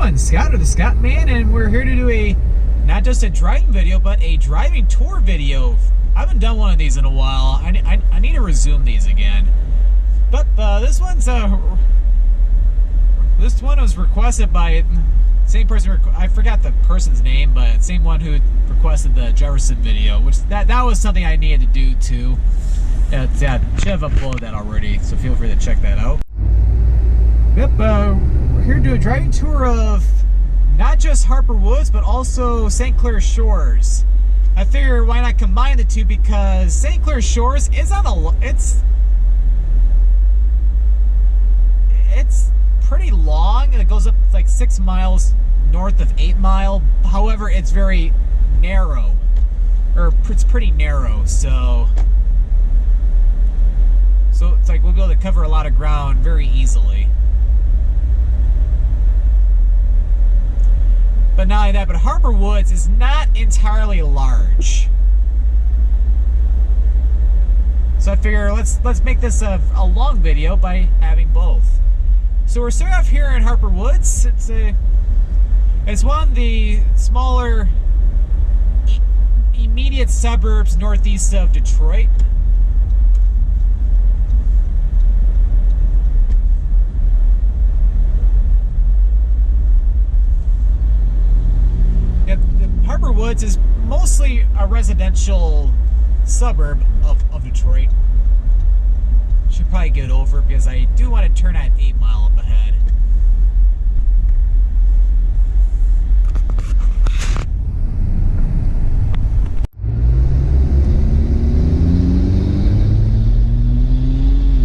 everyone, Scott or the Scottman, and we're here to do a, not just a driving video, but a driving tour video. I haven't done one of these in a while. I need to resume these again. But this one was requested by same person. I forgot the person's name, but same one who requested the Jefferson video, which that was something I needed to do too. Yeah, should have uploaded that already, so feel free to check that out. Yep, we're here to do a driving tour of not just Harper Woods, but also St. Clair Shores. I figure why not combine the two, because St. Clair Shores is on a, it's pretty long, and it goes up like 6 miles north of 8 Mile. However, it's very narrow, or it's pretty narrow, so it's like we'll be able to cover a lot of ground very easily. But not only that, but Harper Woods is not entirely large. So I figure let's make this a long video by having both. So we're starting off here in Harper Woods. It's one of the smaller immediate suburbs northeast of Detroit. Harper Woods is mostly a residential suburb of Detroit. Should probably get over because I do want to turn at 8 Mile up ahead.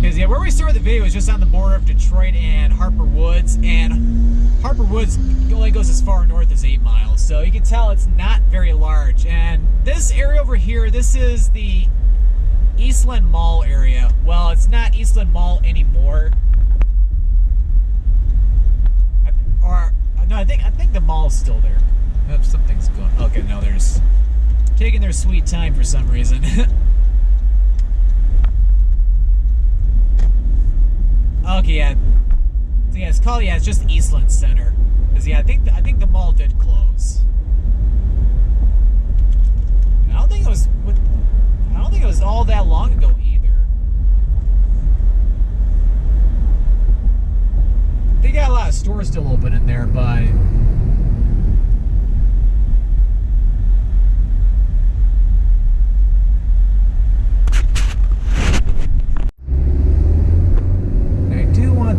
Because yeah, where we started the video is just on the border of Detroit and Harper Woods, and Harper Woods only goes as far north as 8 Miles, so you can tell it's not very large. And this area over here, this is the Eastland Mall area. Well, it's not Eastland Mall anymore. No, I think the mall's still there. Oh, something's going. Okay, no, there's taking their sweet time for some reason. Okay, yeah. So yeah, it's called, yeah, it's just Eastland Center. Cause yeah, I think the mall did close. And I don't think it was all that long ago either. They got a lot of stores still open in there, but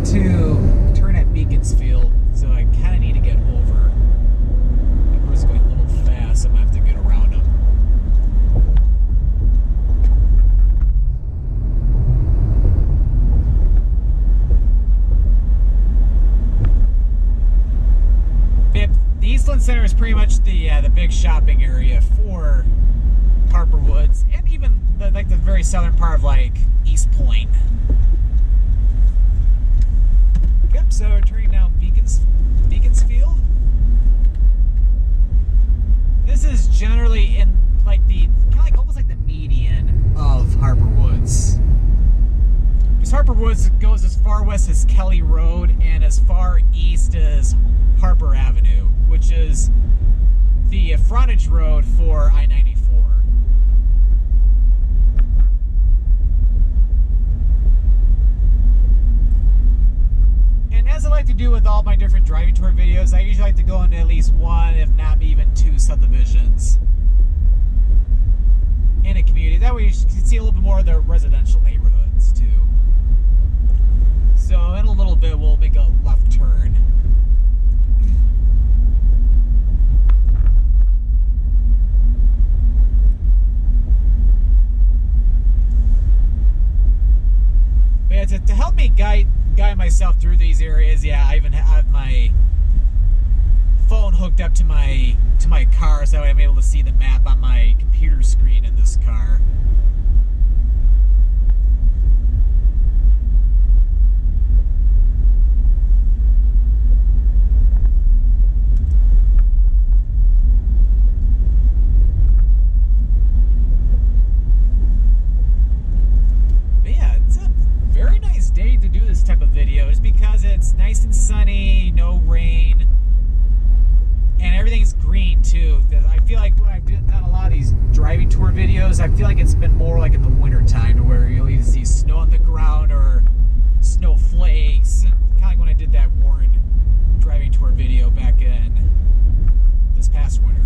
to turn at Beaconsfield, so I kind of need to get over. That person's going a little fast, so I'm going to have to get around him. The Eastland Center is pretty much the big shopping area for Harper Woods, and even the very southern part of like Eastpointe. Yep, so we're turning down Beaconsfield. This is generally in like the almost like the median of Harper Woods. Because Harper Woods goes as far west as Kelly Road and as far east as Harper Avenue, which is the frontage road for I-94. As I like to do with all my different driving tour videos, I usually like to go into at least one, if not even two subdivisions in a community. That way you can see a little bit more of the residential neighborhoods too. So in a little bit we'll make a left turn. But yeah, to help me guide myself through these areas, yeah, I even have my phone hooked up to my car, so that way I'm able to see the map on my computer screen in this car. type of video is because it's nice and sunny, no rain. too. I feel like when I've done a lot of these driving tour videos, I feel like it's been more like in the winter time, where you'll either see snow on the ground or snowflakes. Kind of like when I did that Warren driving tour video back in this past winter.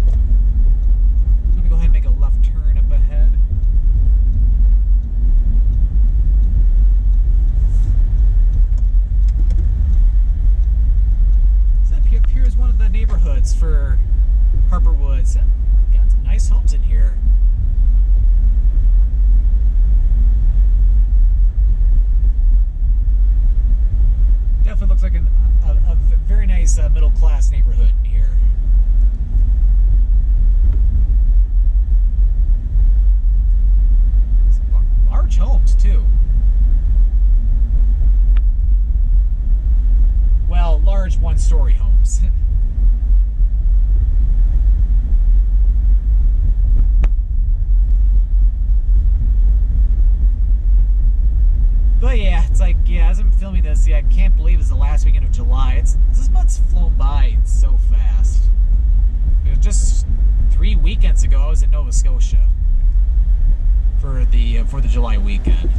I'm gonna go ahead and make a left turn up ahead. Up here is one of the neighborhoods for Harper Woods. Got some nice homes in here. Definitely looks like a very nice middle-class neighborhood in here. Some large homes, too. Well, large one-story homes. But yeah, it's like, yeah, as I'm filming this, yeah, I can't believe it's the last weekend of July. This month's flown by so fast. You know, just 3 weekends ago, I was in Nova Scotia for the July weekend.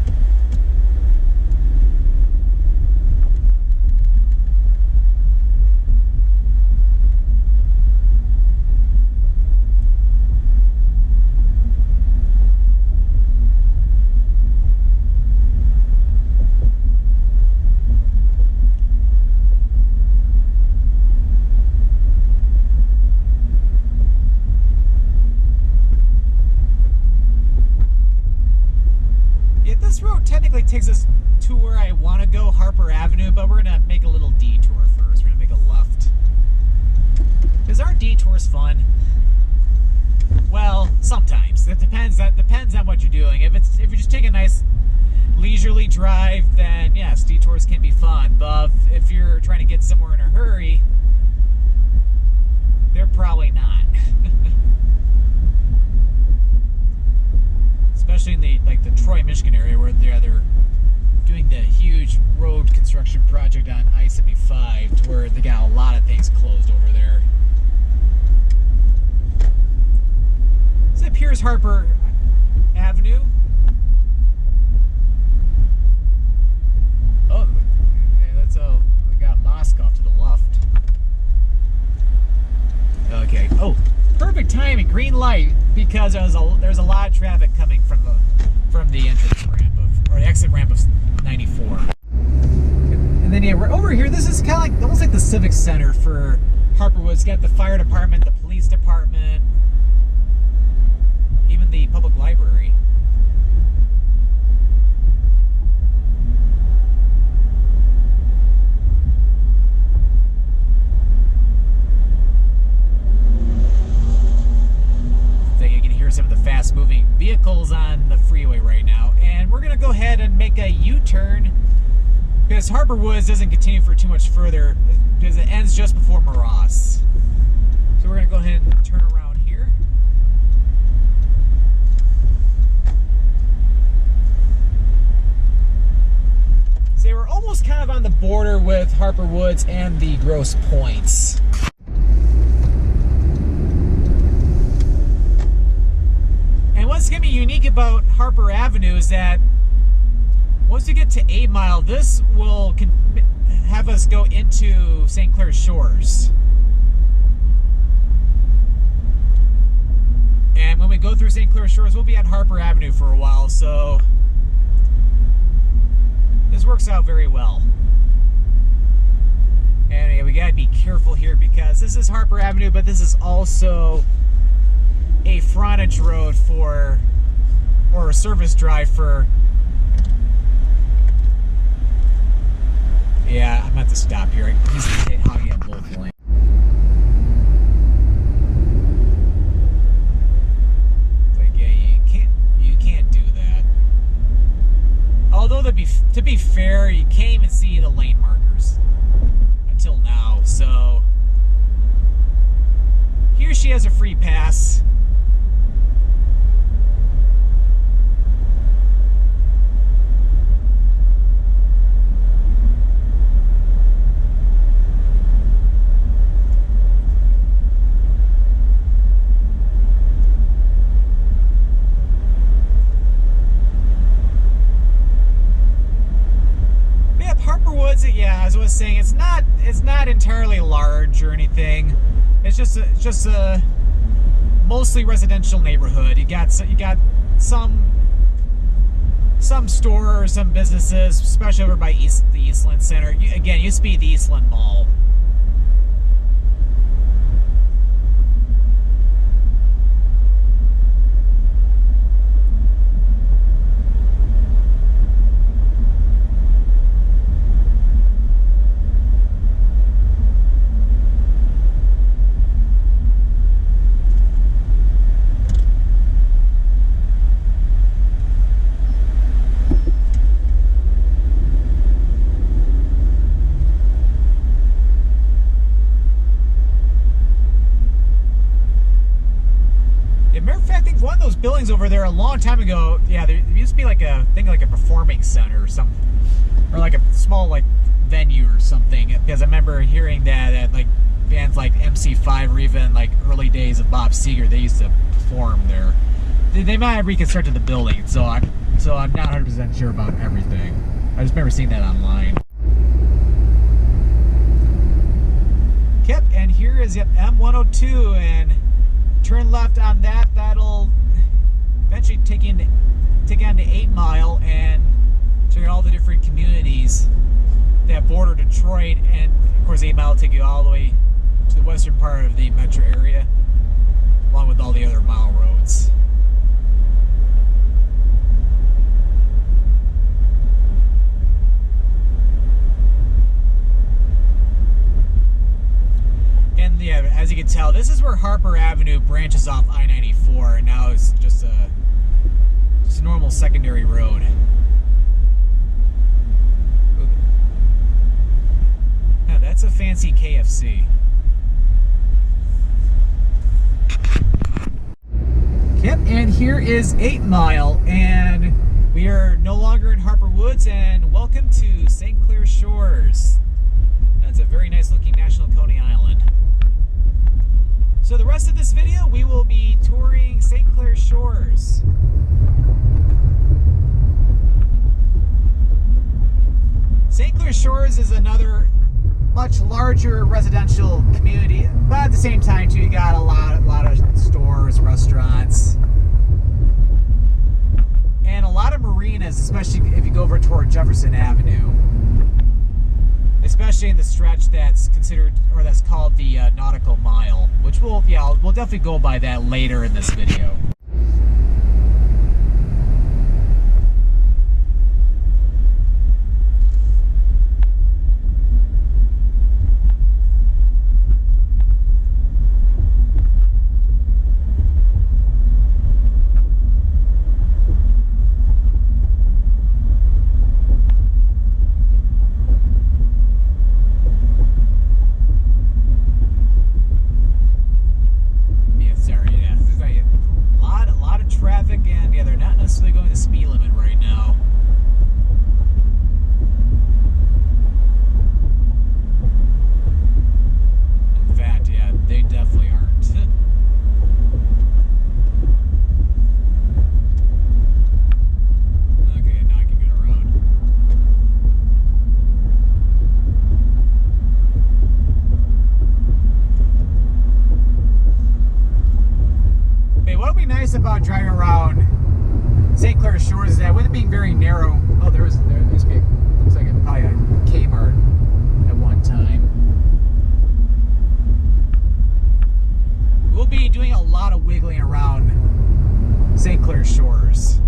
This road technically takes us to where I want to go, Harper Avenue, but we're going to make a little detour first. We're going to make a left. Because our detour's fun. Well, sometimes. That depends on what you're doing. If you're just taking a nice leisurely drive, then yes, detours can be fun. But if you're trying to get somewhere in a hurry, they're probably not. Especially in the Troy, Michigan area, where they're doing the huge road construction project on I-75, to where they got a lot of things closed over there. So up here is Harper Avenue. Oh, okay, we got mosque off to the left. Okay. Oh, perfect timing, green light, because there's a lot of traffic coming from the entrance ramp or the exit ramp of 94. And then yeah, we're over here. This is kind of like almost like the civic center for Harper Woods. It's got the fire department, the police department, even the public library. Some of the fast-moving vehicles on the freeway right now, and we're gonna go ahead and make a U-turn because Harper Woods doesn't continue for too much further because it ends just before Maross. So we're gonna go ahead and turn around here. So we're almost kind of on the border with Harper Woods and the Grosse Pointes. What's going to be unique about Harper Avenue is that once we get to 8 Mile, this will have us go into St. Clair Shores. And when we go through St. Clair Shores, we'll be at Harper Avenue for a while, so this works out very well. And yeah, we got to be careful here because this is Harper Avenue, but this is also a frontage road or a service drive for, yeah, I'm gonna have to stop here. He's hogging up both lanes. Like, yeah, you can't do that. Although to be fair, you can't even see the lane markers until now. So here she has a free pass. yeah, as I was saying, it's not entirely large or anything. It's just a mostly residential neighborhood. You got some stores, some businesses, especially over by the Eastland Center. Again, used to be the Eastland Mall. One of those buildings over there a long time ago, yeah, there used to be like a thing like a performing center or something, or like a small like venue or something, because I remember hearing that at like bands like MC5 or even like early days of Bob Seger, they used to perform there. They might have reconstructed the building, so I'm not 100% sure about everything. I just remember seeing that online. Yep, and here is M102, and turn left on that. That'll eventually take you on to 8 Mile and to all the different communities that border Detroit, and of course 8 Mile will take you all the way to the western part of the metro area, along with all the other mile roads. And yeah, as you can tell, this is where Harper Avenue branches off I-94, and now it's just a normal secondary road. Now that's a fancy KFC. Yep, and here is 8 Mile, and we are no longer in Harper Woods, and welcome to St. Clair Shores. That's a very nice looking National Coney Island. So the rest of this video, we will be touring St. Clair Shores. St. Clair Shores is another much larger residential community, but at the same time too, you got a lot of stores, restaurants, and a lot of marinas, especially if you go over toward Jefferson Avenue. Especially in the stretch that's considered, or that's called the Nautical Mile, which we'll definitely go by that later in this video. About driving around St. Clair Shores is that with it being very narrow, there used to be looks like probably a Kmart at one time. We'll be doing a lot of wiggling around St. Clair Shores.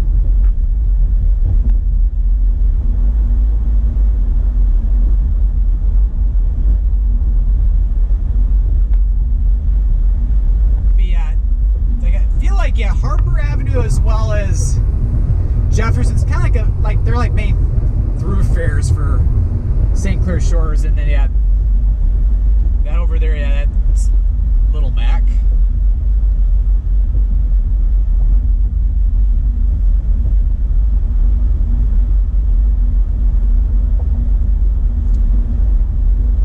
Yeah, Harper Avenue as well as Jefferson's kind of like they're like main thoroughfares for St. Clair Shores, and then yeah, that over there, yeah, that's Little Mack.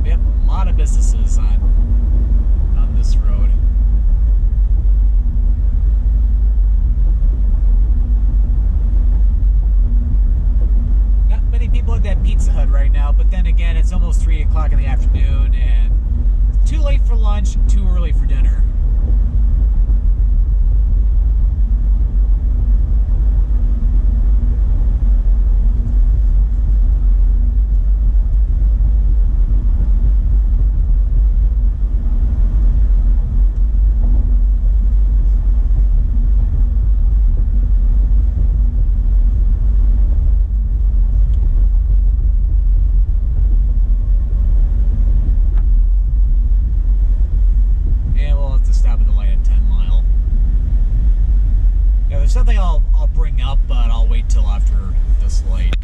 Yep, a lot of businesses on this road. People at that Pizza Hut right now. out, but then again, it's almost 3 o'clock in the afternoon, and too late for lunch, too early for dinner. Something I'll bring up, but I'll wait till after this light.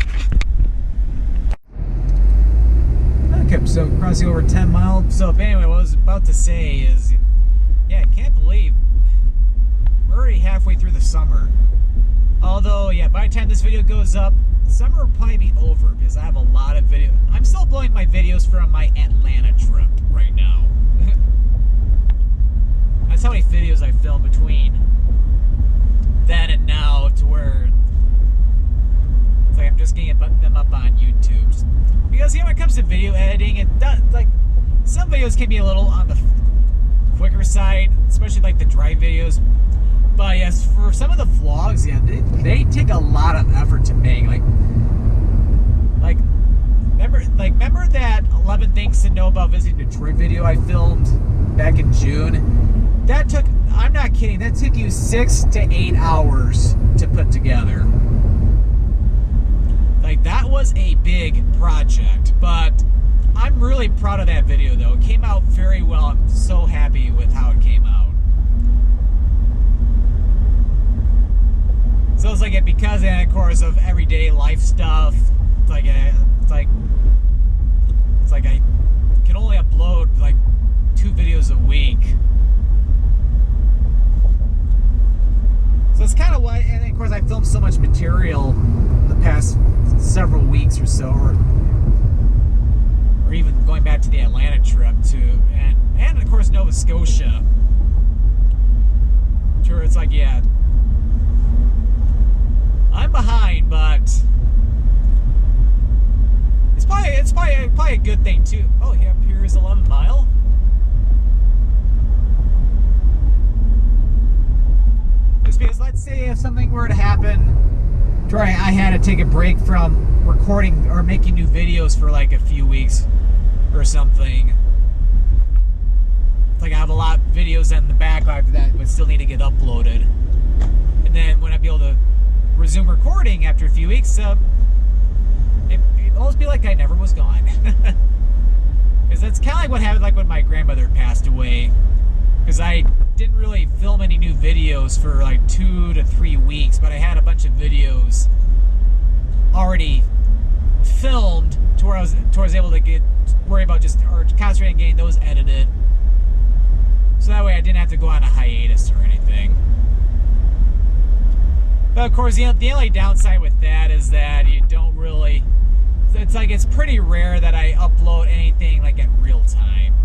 Okay, so crossing over 10 Mile. So anyway, what I was about to say is, yeah, I can't believe we're already halfway through the summer. Although, yeah, by the time this video goes up, summer will probably be over because I have a lot of video. I'm still uploading my videos from my Atlanta trip right now. That's how many videos I filmed between then and now, to where it's like I'm just getting them up on YouTube. Because, you know, when it comes to video editing, it does, like, some videos can be a little on the quicker side, especially like the drive videos. But yes, for some of the vlogs, yeah, they take a lot of effort to make. Remember that 11 things to know about visiting Detroit video I filmed back in June? That took, I'm not kidding, that took you 6 to 8 hours to put together. Like, that was a big project, but I'm really proud of that video though. It came out very well. I'm so happy with how it came out. So it's like, because, and of course, of everyday life stuff, it's like I can only upload like 2 videos a week. So it's kind of why, and of course I filmed so much material the past several weeks or so, or even going back to the Atlanta trip too, and of course Nova Scotia. Sure, it's like, yeah, I'm behind, but it's probably a good thing too. Oh yeah, here is 11 Mile. Just because, let's say if something were to happen, where I had to take a break from recording or making new videos for like a few weeks or something. It's like I have a lot of videos in the backlog that would still need to get uploaded, and then when I'd be able to resume recording after a few weeks, it'd almost be like I never was gone. Because that's kind of like what happened, like when my grandmother passed away. Because I didn't really film any new videos for like 2 to 3 weeks, but I had a bunch of videos already filmed to where I was able to worry about just, or concentrate on getting those edited. So that way I didn't have to go on a hiatus or anything. But of course, the only downside with that is that you don't really, it's like, it's pretty rare that I upload anything like in real time.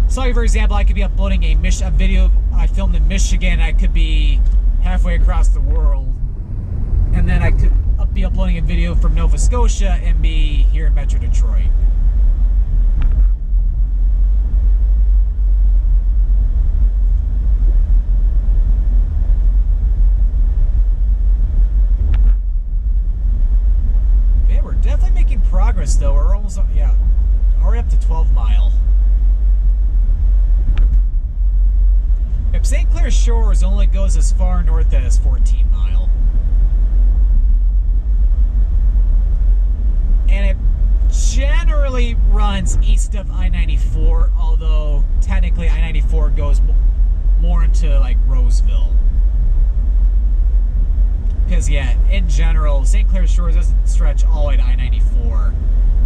So for example, I could be uploading a video I filmed in Michigan, I could be halfway across the world, and then I could be uploading a video from Nova Scotia and be here in Metro Detroit. Definitely making progress though. We're almost, yeah, already up to 12 Mile. Yep, St. Clair Shores only goes as far north as 14 Mile. And it generally runs east of I-94, although technically I-94 goes more into like Roseville. Because, yeah, in general, St. Clair Shores doesn't stretch all the way to I-94.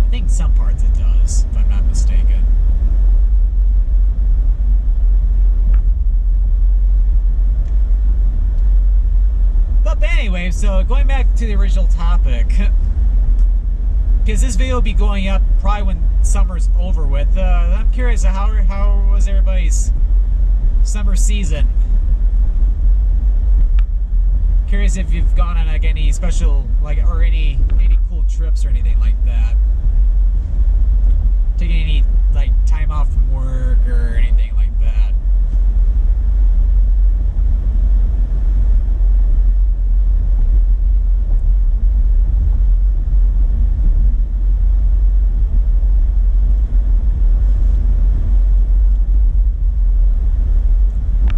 I think some parts it does, if I'm not mistaken. But anyway, so going back to the original topic, because this video will be going up probably when summer's over with, I'm curious, how was everybody's summer season? Curious if you've gone on like any special, like, or any cool little trips or anything like that. Taking any like time off from work or anything like that.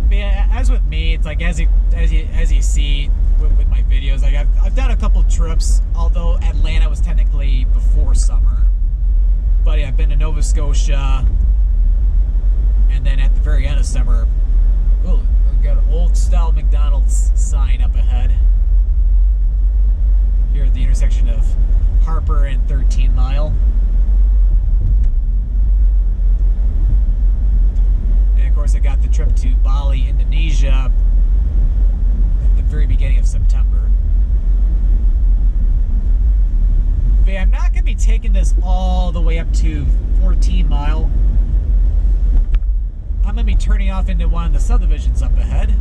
But yeah, as with me, it's like as you see with my videos, like I've done a couple trips, although Atlanta was technically before summer. But yeah, I've been to Nova Scotia, and then at the very end of summer, oh, we've got an old style McDonald's sign up ahead. Here at the intersection of Harper and 13 Mile. And of course I got the trip to Bali, Indonesia at the very beginning of September. But yeah, I'm not going to be taking this all the way up to 14 Mile. I'm going to be turning off into one of the subdivisions up ahead.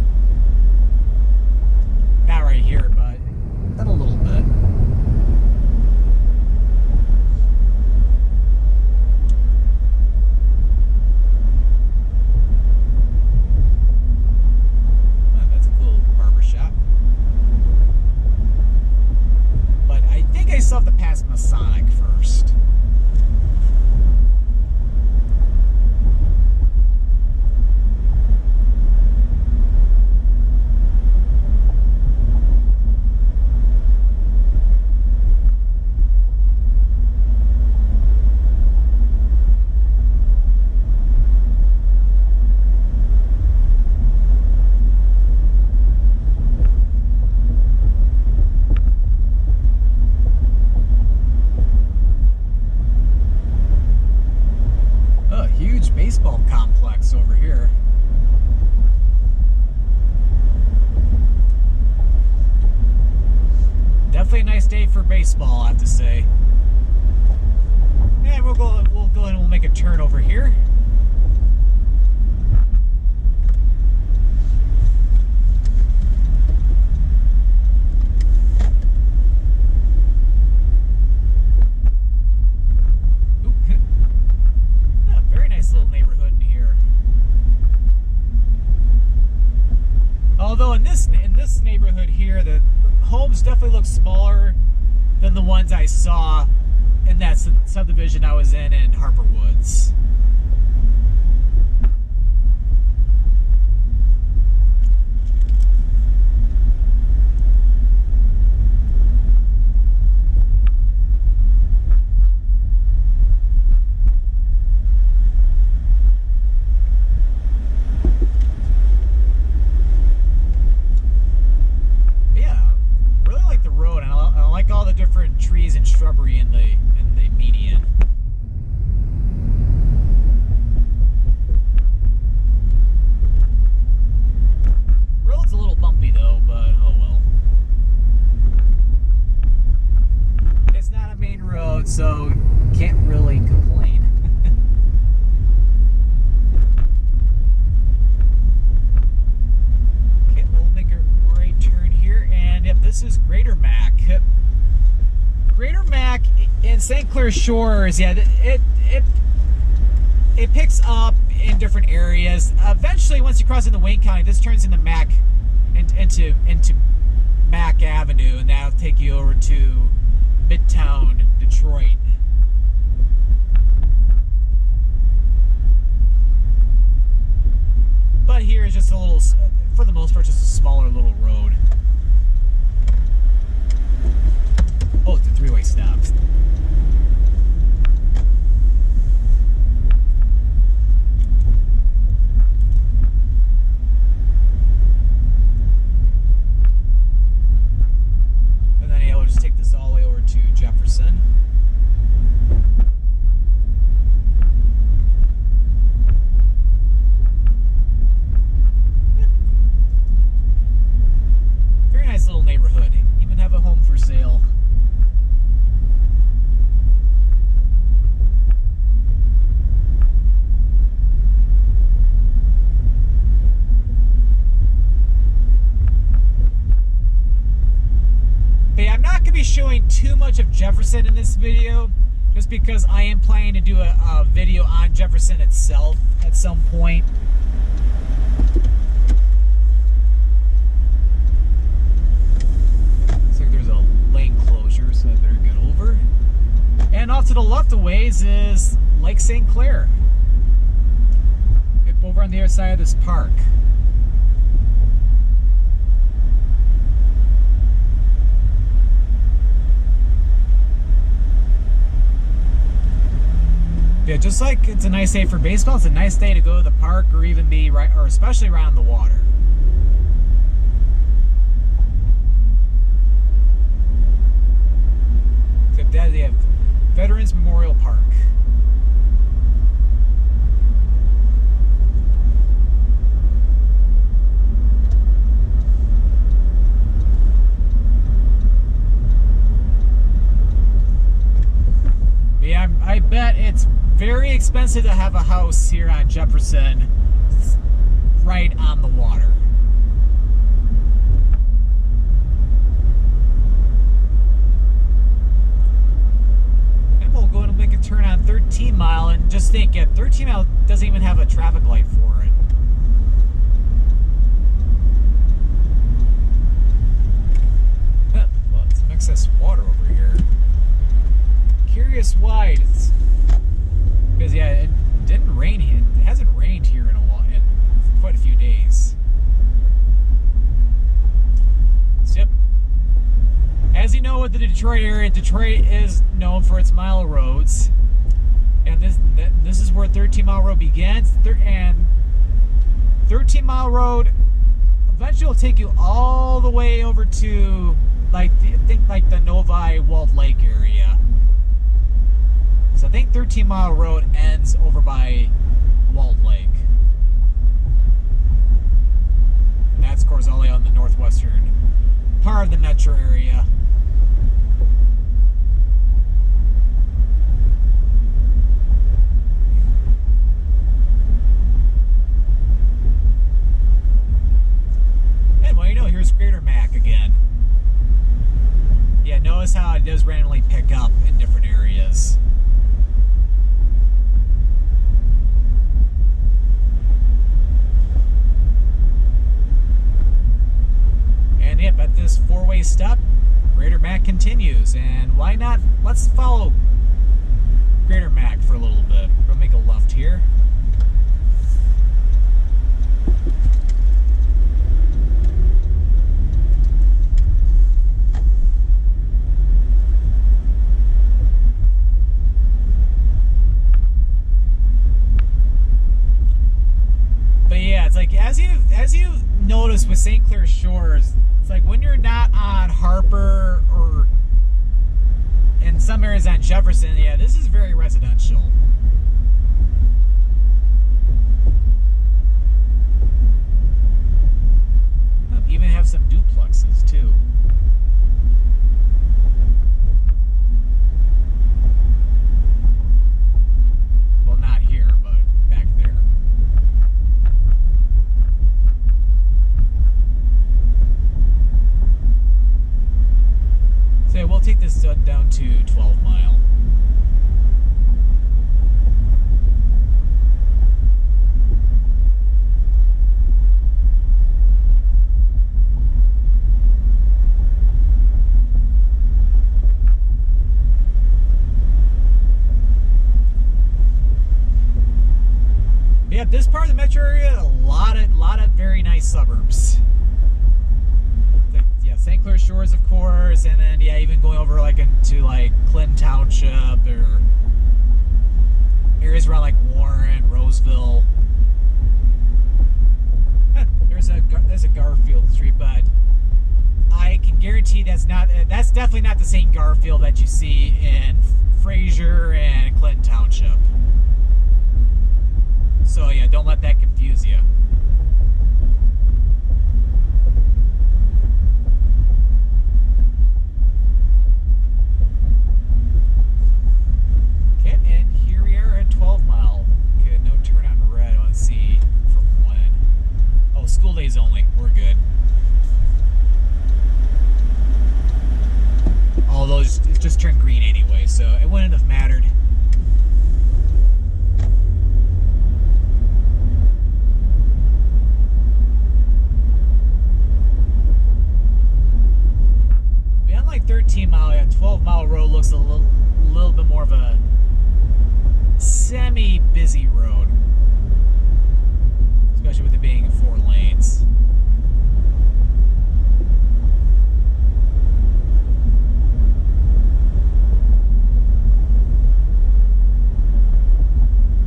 Not right here, but in a little bit. Oh, that's a cool barber shop. But I think I still have to pass Masonic first. Baseball complex over here. Definitely a nice day for baseball, I have to say. And we'll go ahead and we'll make a turn over here. Little neighborhood in here. Although in this neighborhood here, the homes definitely look smaller than the ones I saw in that subdivision I was in Harper Woods. Different trees and shrubbery in the median. Road's a little bumpy though, but oh well. It's not a main road, so can't really complain. Okay, we'll make a right turn here, and yep, this is Greater Mack. Greater Mack in St. Clair Shores, yeah, it picks up in different areas. Eventually, once you cross into Wayne County, this turns into Mack, into Mack Avenue, and that'll take you over to Midtown Detroit. But here is just a little, for the most part, just a smaller little road. Oh, it's a three-way stop. And then yeah, we'll just take this all the way over to Jefferson. too much of Jefferson in this video, just because I am planning to do a video on Jefferson itself at some point. Looks like there's a lane closure, so I better get over. And off to the left a ways is Lake St. Clair. Over on the other side of this park. Yeah, just like it's a nice day for baseball, it's a nice day to go to the park or even be right, or especially around the water. Except that they have Veterans Memorial Park. Yeah, I bet it's very expensive to have a house here on Jefferson right on the water. And we'll go and make a turn on 13 Mile and just think, yeah, 13 Mile doesn't even have a traffic light for it. Well, it's some excess water over here. Curious why. It's because yeah, it didn't rain here. It hasn't rained here in a while, in quite a few days. So, yep. As you know, with the Detroit area, Detroit is known for its mile roads, and this is where 13 Mile Road begins. And 13 Mile Road eventually will take you all the way over to I think the Novi Walled Lake area. I think 13 Mile Road ends over by Walled Lake. And that's, of course, all the way on the northwestern part of the metro area. And well, you know, here's Greater Mack again. Yeah, notice how it does randomly pick up in different areas. Yep, at this four-way stop, Greater Mack continues, and why not? Let's follow Greater Mack for a little bit. We'll make a left here. But yeah, it's like as you notice with St. Clair Shores. It's like when you're not on Harper or in some areas on Jefferson, yeah, this is very residential. Even have some duplexes too. Well, not here, but back there. So yeah, we'll take this down to 12 Mile. Yeah, this part of the metro area, a lot of very nice suburbs. Yeah, St. Clair Shores, of course, and then yeah, even going over like into like Clinton Township or areas around like Warren, Roseville. There's a Garfield Street, but I can guarantee that's definitely not the same Garfield that you see in Fraser and Clinton Township. So yeah, don't let that confuse you. Okay, and here we are at 12 Mile. Okay, no turn on red. Let's see from when. Oh, school days only. We're good. All those mattered. Unlike 13 Mile, yeah, 12 Mile Road looks a little bit more of a semi-busy road, especially with it being 4 lanes.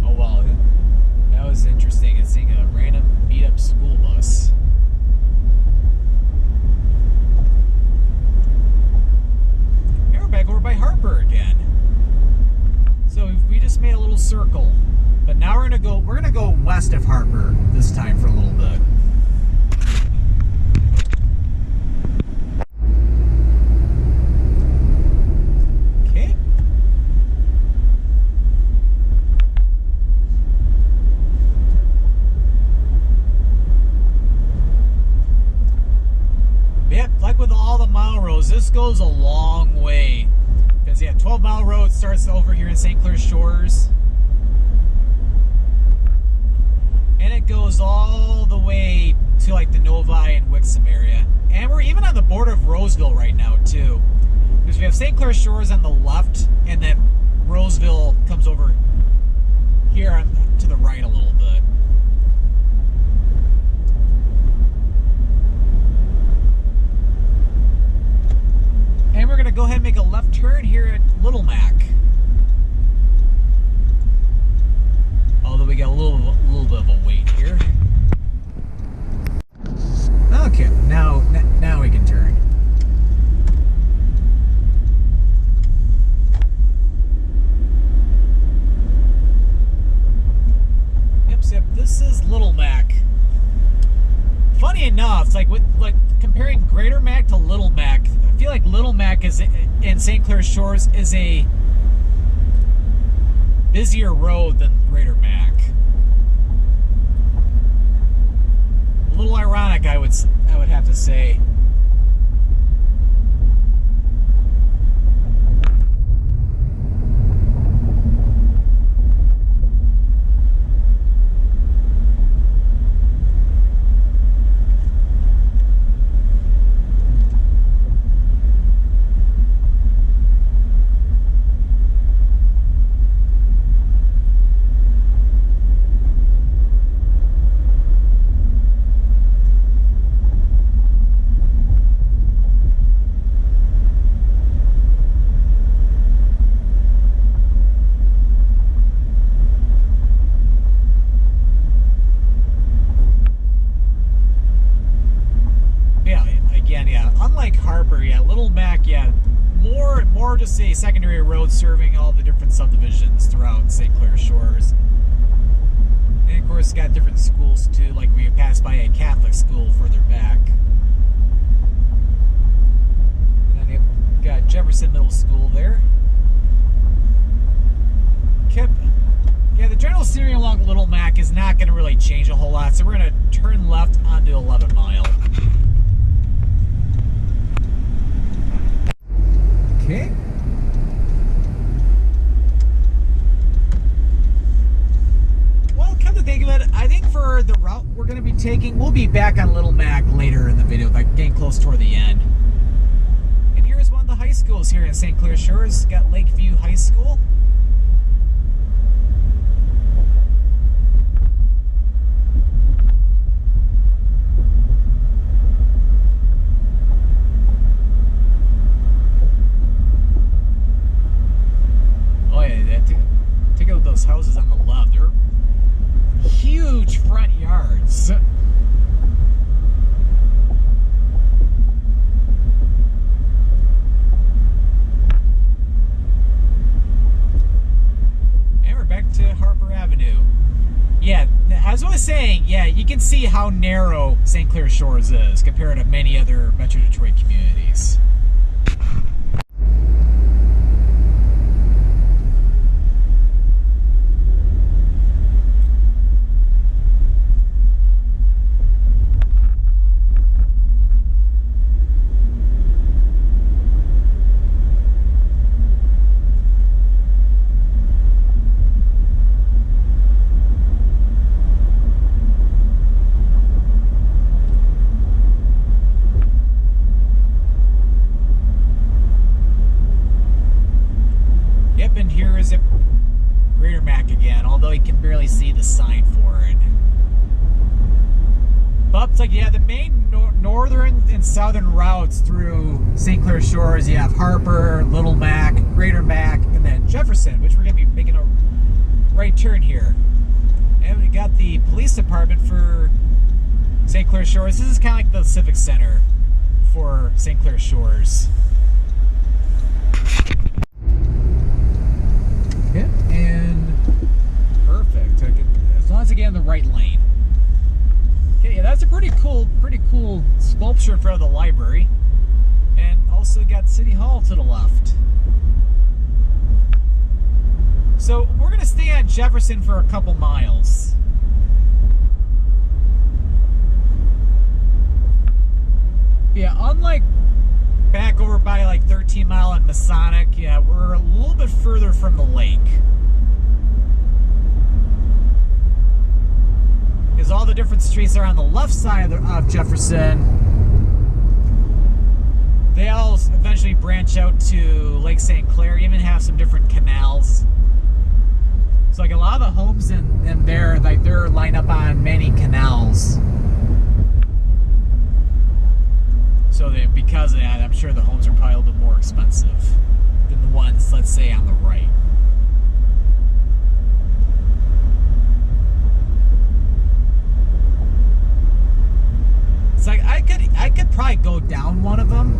Oh wow, that was interesting. It's seeing a random beat-up school bus. Back over by Harper again. So we just made a little circle, but now we're gonna go west of Harper this time for a little bit. Okay. Yep, like with all the mile roads, this goes a long way. Because, yeah, 12 Mile Road starts over here in St. Clair Shores. And it goes all the way to, like, the Novi and Wixom area. And we're even on the border of Roseville right now, too. Because we have St. Clair Shores on the left, and then Roseville comes over here to the right a little bit. And we're going to go ahead and make a left turn here at Little Mack. Although we got a little bit of a wait here. Okay, now we can turn. Yep, this is Little Mack. Funny enough, it's like comparing Greater Mack to Little Mack. I feel like Little Mack is in St. Clair Shores is a busier road than Greater Mack. A little ironic, I would have to say. More just a secondary road serving all the different subdivisions throughout St. Clair Shores. And of course, got different schools too, like we passed by a Catholic school further back. And then you got Jefferson Middle School there. Yeah, the general steering along Little Mack is not going to really change a whole lot, so we're going to turn left onto 11 Mile. Okay. Well, come to think of it, I think for the route we're going to be taking, we'll be back on Little Mack later in the video, like getting close toward the end. And here's one of the high schools here in St. Clair Shores. Got Lakeview High School. Take out those houses on the left. They're huge front yards. And we're back to Harper Avenue. Yeah, as I was saying, yeah, you can see how narrow St. Clair Shores is compared to many other Metro Detroit communities. Greater Mack again, although you can barely see the sign for it. But it's like, yeah, the main northern and southern routes through St. Clair Shores, you have Harper, Little Mack, Greater Mack, and then Jefferson, which we're going to be making a right turn here. And we got the police department for St. Clair Shores. This is kind of like the Civic Center for St. Clair Shores. Okay, and perfect. As long as I get in the right lane. Okay, yeah, that's a pretty cool sculpture in front of the library. And also got City Hall to the left. So we're going to stay on Jefferson for a couple miles. Yeah, unlike back over by like 13 Mile and Masonic, yeah, we're a little bit further from the lake. Because all the different streets are on the left side of Jefferson. They all eventually branch out to Lake St. Clair, even have some different canals. So like a lot of the homes in there, like they're lined up on many canals. So because of that, I'm sure the homes are probably a little bit more expensive than the ones, let's say, on the right. It's like I could probably go down one of them.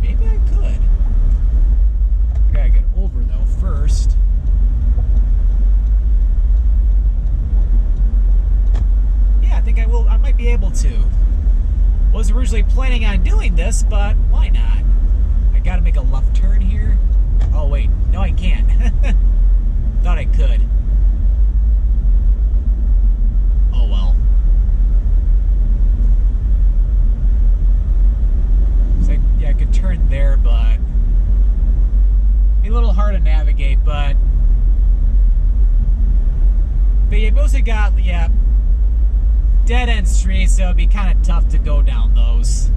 Maybe I could. I gotta get over though first. Yeah, I think I will. I might be able to. Was originally planning on doing this, but why not? I gotta make a left turn here. Oh wait, no I can't. Thought I could. Oh well. So yeah, I could turn there, but be a little hard to navigate, but you mostly got, yeah, dead-end streets, so it'd be kind of tough to go down those.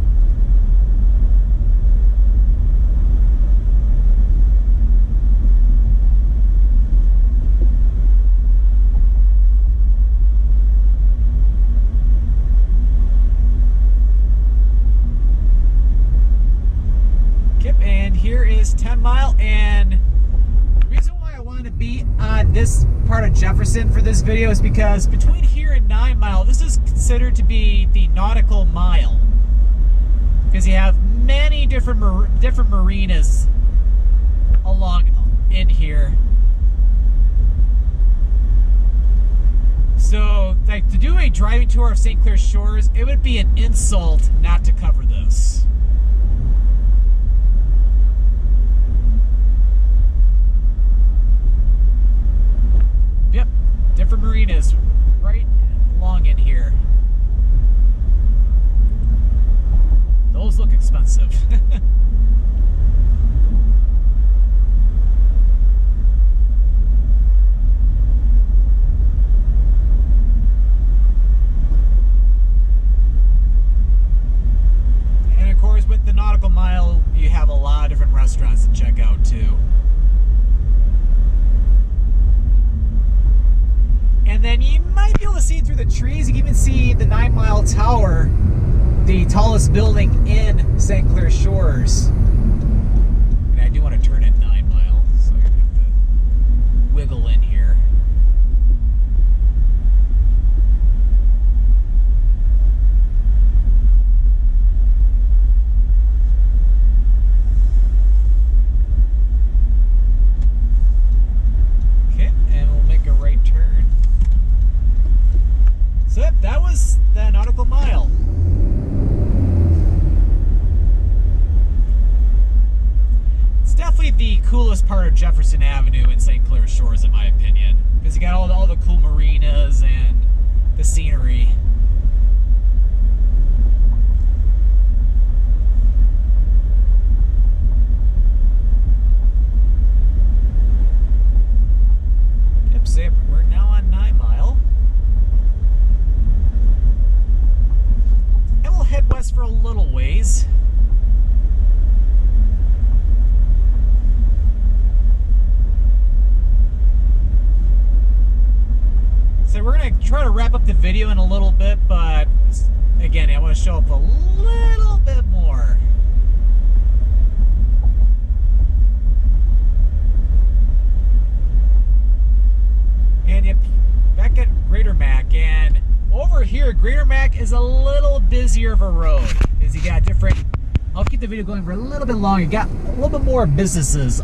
Yep, and here is 10 Mile, and the reason why I wanted to be on this part of Jefferson for this video is because between here and 9 Mile, this is considered to be the Nautical Mile, because you have many different marinas along in here. So, like, to do a driving tour of St. Clair Shores, it would be an insult not to cover this. Yep, different marinas right along in here. Those look expensive. And of course, with the Nautical Mile, you have a lot of different restaurants to check out too. And then you might be able to see through the trees. You can even see the 9 Mile Tower, the tallest building in St. Clair Shores. And I do want to turn at 9 Mile, so I'm going to have to wiggle in here. Okay, and we'll make a right turn. So yep, that was the Nautical Mile. It's definitely the coolest part of Jefferson Avenue in St. Clair Shores, in my opinion, because you got all the cool marinas and the scenery. Yep, so we're now on 9 Mile. And we'll head west for a little ways. wrap up the video in a little bit, but again, I want to show up a little bit more. And yep, back at Greater Mack, and over here, Greater Mack is a little busier of a road. Is you got different. I'll keep the video going for a little bit longer. You got a little bit more businesses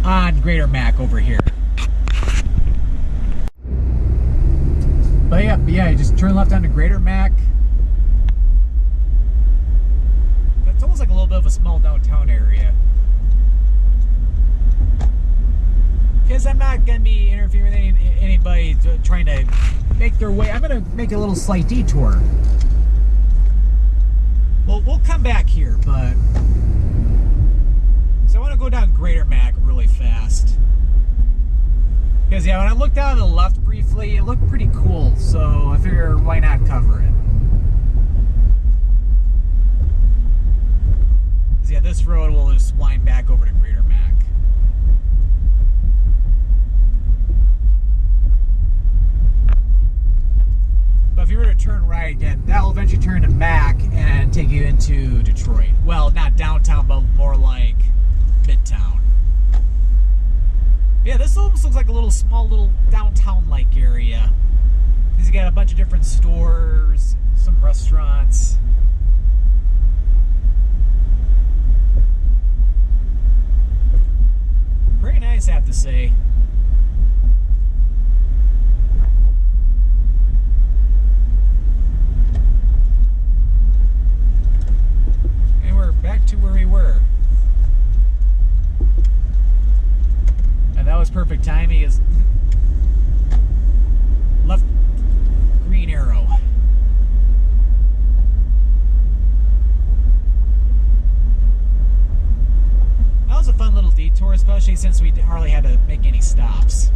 on Greater Mack over here. But yeah, you just turn left onto Greater Mack. It's almost like a little bit of a small downtown area. Because I'm not going to be interfering with anybody trying to make their way. I'm going to make a little slight detour. Well, we'll come back here, but... So I want to go down Greater Mack really fast. Because, yeah, when I looked down to the left briefly, it looked pretty cool, so I figure why not cover it. Because, yeah, this road will just wind back over to Greater Mack. But if you were to turn right again, that will eventually turn to Mack and take you into Detroit. Well, not downtown, but more like Midtown. Yeah, this almost looks like a little small, little downtown-like area. Because you got a bunch of different stores, some restaurants. Pretty nice, I have to say. And we're back to where we were. And that was perfect timing. Is left green arrow. That was a fun little detour, especially since we hardly had to make any stops.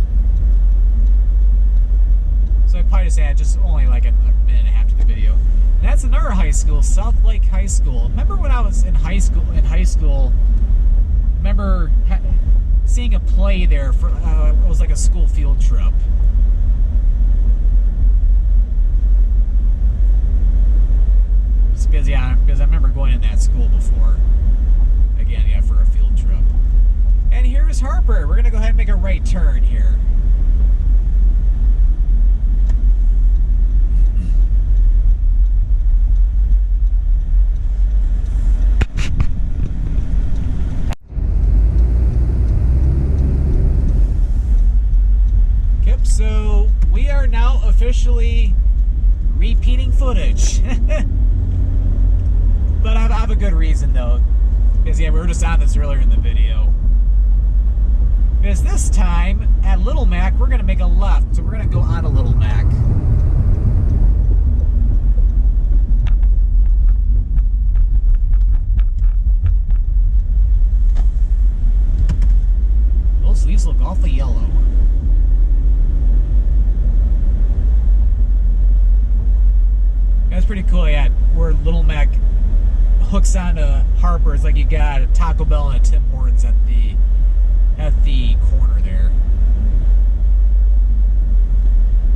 So I probably just had just only like a minute and a half to the video. And that's another high school, South Lake High School. Remember when I was in high school, remember seeing a play there for it was like a school field trip. Because I remember going in that school before. Again, yeah, for a field trip. And here's Harper. We're gonna go ahead and make a right turn here. So we are now officially repeating footage. But I have a good reason though. Because yeah, we were just on this earlier in the video. Because this time at Little Mack, we're going to make a left. So we're going to go on to Little Mack. Those leaves look awfully yellow. That's pretty cool, yeah. Where Little Mack hooks onto Harper, it's like you got a Taco Bell and a Tim Hortons at the corner there.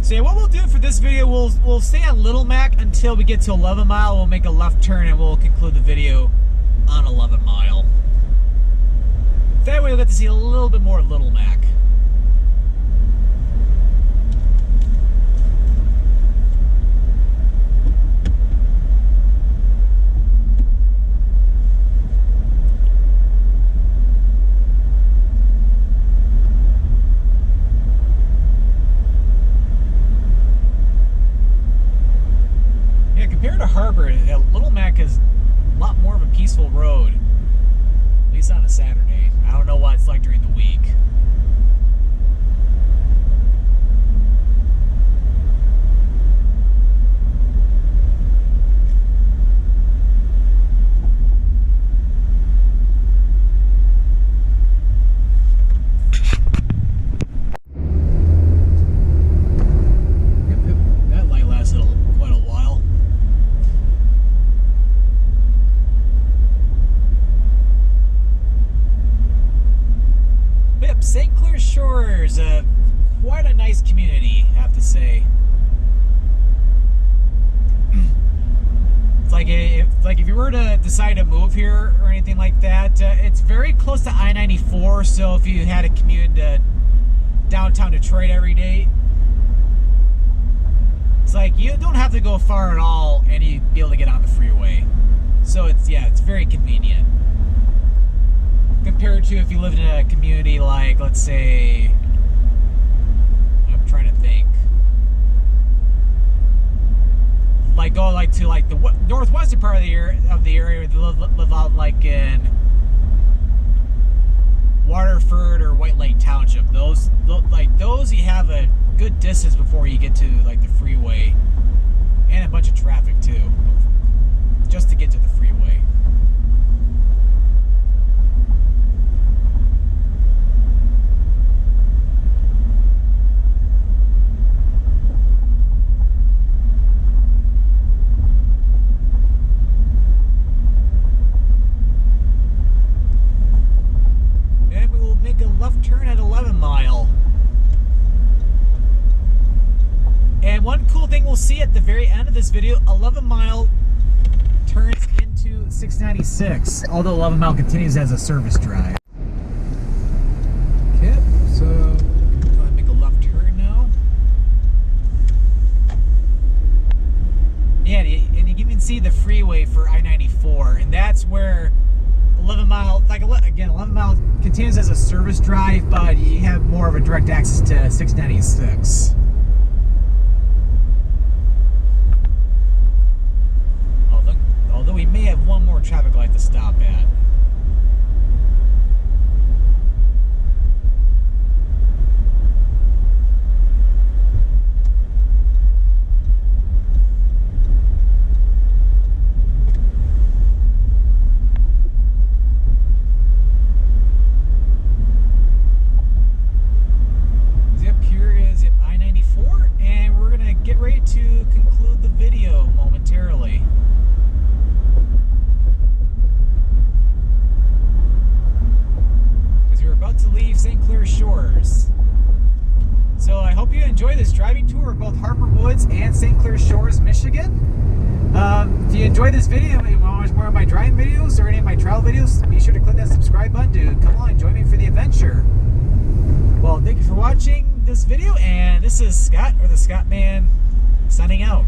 So yeah, what we'll do for this video, we'll stay on Little Mack until we get to 11 Mile. We'll make a left turn and we'll conclude the video on 11 Mile. That way we'll get to see a little bit more of Little Mack. Compared to Harper, Little Mack is a lot more of a peaceful road, at least on a Saturday. I don't know what it's like during the week. That light lasted quite a while. St. Clair Shores, quite a nice community, I have to say. if you were to decide to move here or anything like that, it's very close to I-94. So if you had to commute to downtown Detroit every day, it's like you don't have to go far at all and you'd be able to get on the freeway. So it's very convenient compared to if you lived in a community like, let's say, I'm trying to think, like go like to like the northwestern part of the area, live out like in Waterford or White Lake Township. Those you have a good distance before you get to like the freeway, and a bunch of traffic too, just to get to the freeway. And we will make a left turn at 11 Mile. And one cool thing we'll see at the very end of this video, 11 Mile turns into 696, although 11 Mile continues as a service drive. Okay, so go ahead and make a left turn now. Yeah, and you can even see the freeway for I-94, and that's where 11 Mile, again, 11 Mile continues as a service drive, but you have more of a direct access to 696. Although we may have one more traffic light to stop at. Yep, here is I-94, and we're going to get ready to conclude the video momentarily. To leave St. Clair Shores. So I hope you enjoy this driving tour of both Harper Woods and St. Clair Shores, Michigan. If you enjoyed this video and you want to watch more of my driving videos or any of my travel videos, be sure to click that subscribe button to come on and join me for the adventure. Well, thank you for watching this video, and this is Scott, or the Scottman, signing out.